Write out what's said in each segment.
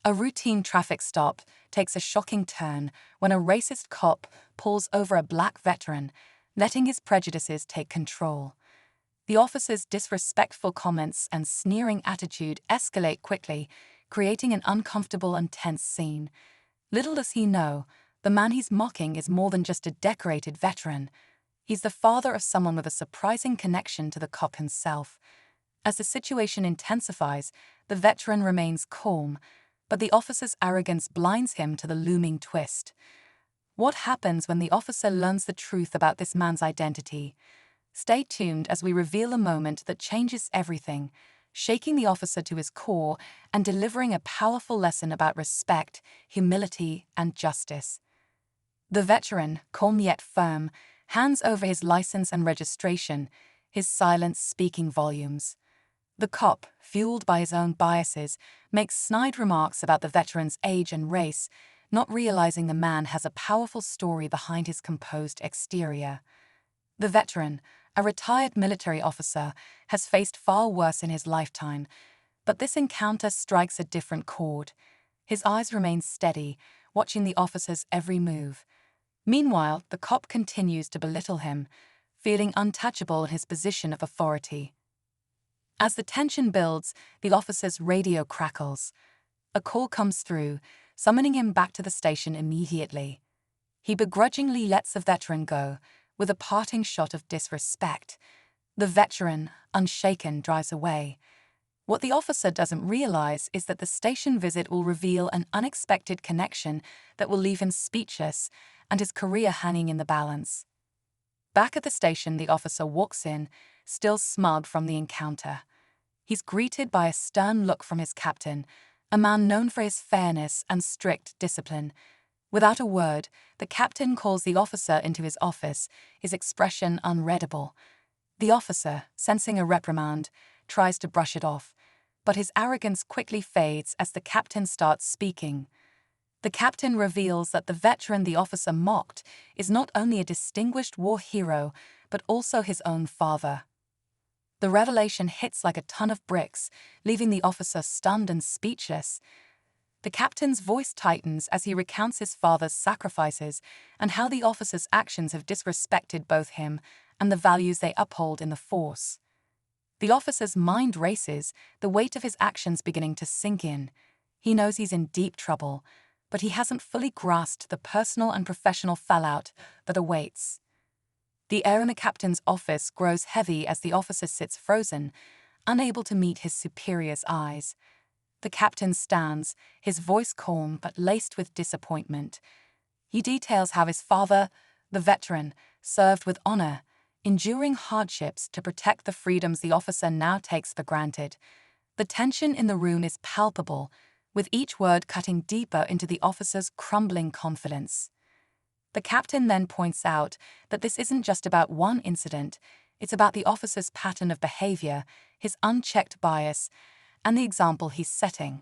A routine traffic stop takes a shocking turn when a racist cop pulls over a black veteran, letting his prejudices take control. The officer's disrespectful comments and sneering attitude escalate quickly, creating an uncomfortable and tense scene. Little does he know, the man he's mocking is more than just a decorated veteran. He's the father of someone with a surprising connection to the cop himself. As the situation intensifies, the veteran remains calm, but the officer's arrogance blinds him to the looming twist. What happens when the officer learns the truth about this man's identity? Stay tuned as we reveal a moment that changes everything, shaking the officer to his core and delivering a powerful lesson about respect, humility, and justice. The veteran, calm yet firm, hands over his license and registration, his silence speaking volumes. The cop, fueled by his own biases, makes snide remarks about the veteran's age and race, not realizing the man has a powerful story behind his composed exterior. The veteran, a retired military officer, has faced far worse in his lifetime, but this encounter strikes a different chord. His eyes remain steady, watching the officer's every move. Meanwhile, the cop continues to belittle him, feeling untouchable in his position of authority. As the tension builds, the officer's radio crackles. A call comes through, summoning him back to the station immediately. He begrudgingly lets the veteran go, with a parting shot of disrespect. The veteran, unshaken, drives away. What the officer doesn't realize is that the station visit will reveal an unexpected connection that will leave him speechless and his career hanging in the balance. Back at the station, the officer walks in, still smug from the encounter. He's greeted by a stern look from his captain, a man known for his fairness and strict discipline. Without a word, the captain calls the officer into his office, his expression unreadable. The officer, sensing a reprimand, tries to brush it off, but his arrogance quickly fades as the captain starts speaking. The captain reveals that the veteran the officer mocked is not only a distinguished war hero, but also his own father. The revelation hits like a ton of bricks, leaving the officer stunned and speechless. The captain's voice tightens as he recounts his father's sacrifices and how the officer's actions have disrespected both him and the values they uphold in the force. The officer's mind races, the weight of his actions beginning to sink in. He knows he's in deep trouble, but he hasn't fully grasped the personal and professional fallout that awaits. The air in the captain's office grows heavy as the officer sits frozen, unable to meet his superior's eyes. The captain stands, his voice calm but laced with disappointment. He details how his father, the veteran, served with honor, enduring hardships to protect the freedoms the officer now takes for granted. The tension in the room is palpable, with each word cutting deeper into the officer's crumbling confidence. The captain then points out that this isn't just about one incident, it's about the officer's pattern of behavior, his unchecked bias, and the example he's setting.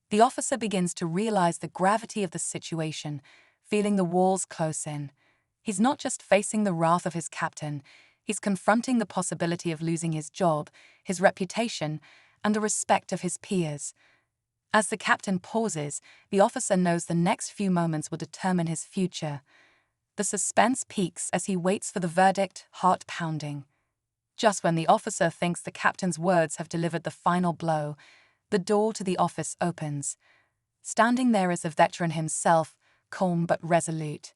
The officer begins to realize the gravity of the situation, feeling the walls close in. He's not just facing the wrath of his captain, he's confronting the possibility of losing his job, his reputation, and the respect of his peers. As the captain pauses, the officer knows the next few moments will determine his future. The suspense peaks as he waits for the verdict, heart pounding. Just when the officer thinks the captain's words have delivered the final blow, the door to the office opens. Standing there is the veteran himself, calm but resolute.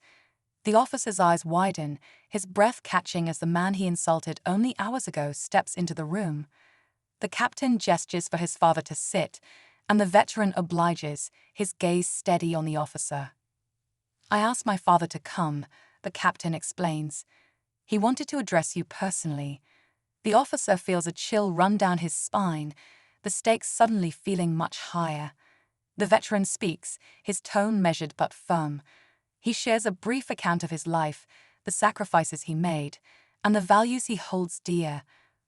The officer's eyes widen, his breath catching as the man he insulted only hours ago steps into the room. The captain gestures for his father to sit, and the veteran obliges, his gaze steady on the officer. "I asked my father to come," the captain explains. "He wanted to address you personally." The officer feels a chill run down his spine, the stakes suddenly feeling much higher. The veteran speaks, his tone measured but firm. He shares a brief account of his life, the sacrifices he made, and the values he holds dear,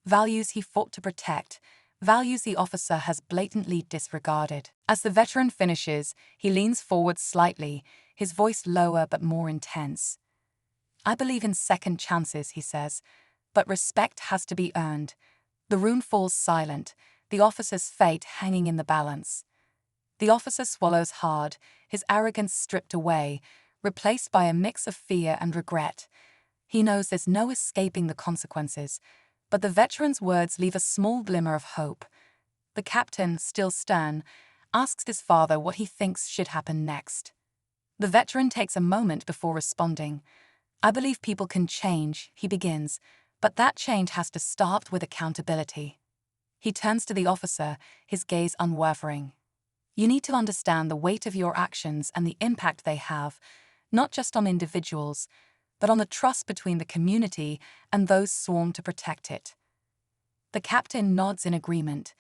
values he fought to protect, values the officer has blatantly disregarded. As the veteran finishes, he leans forward slightly, his voice lower but more intense. "I believe in second chances," he says, "but respect has to be earned." The room falls silent, the officer's fate hanging in the balance. The officer swallows hard, his arrogance stripped away, replaced by a mix of fear and regret. He knows there's no escaping the consequences, but the veteran's words leave a small glimmer of hope. The captain, still stern, asks his father what he thinks should happen next. The veteran takes a moment before responding. "I believe people can change," he begins, "but that change has to start with accountability." He turns to the officer, his gaze unwavering. "You need to understand the weight of your actions and the impact they have, not just on individuals, but on the trust between the community and those sworn to protect it." The captain nods in agreement.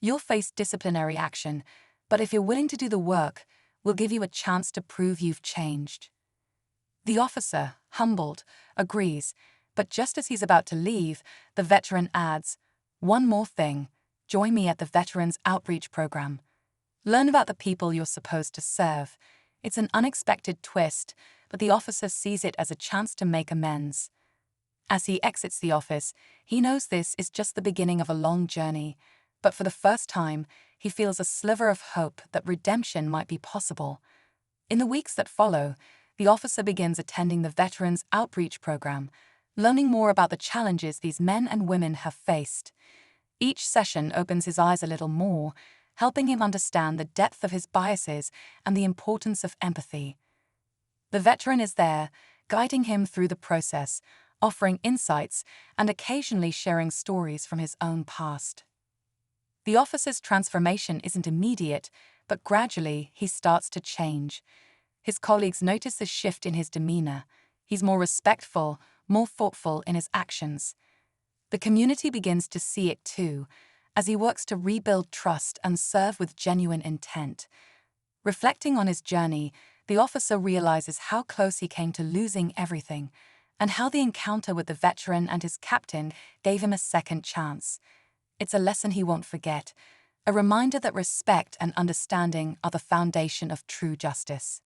"You'll face disciplinary action, but if you're willing to do the work, we'll give you a chance to prove you've changed." The officer, humbled, agrees, but just as he's about to leave, the veteran adds, "One more thing, join me at the Veterans Outreach Program. Learn about the people you're supposed to serve." It's an unexpected twist, but the officer sees it as a chance to make amends. As he exits the office, he knows this is just the beginning of a long journey, but for the first time, he feels a sliver of hope that redemption might be possible. In the weeks that follow, the officer begins attending the Veterans Outreach Program, learning more about the challenges these men and women have faced. Each session opens his eyes a little more, helping him understand the depth of his biases and the importance of empathy. The veteran is there, guiding him through the process, offering insights and occasionally sharing stories from his own past. The officer's transformation isn't immediate, but gradually he starts to change. His colleagues notice a shift in his demeanor. He's more respectful, more thoughtful in his actions. The community begins to see it too, as he works to rebuild trust and serve with genuine intent. Reflecting on his journey, the officer realizes how close he came to losing everything, and how the encounter with the veteran and his captain gave him a second chance. It's a lesson he won't forget, a reminder that respect and understanding are the foundation of true justice.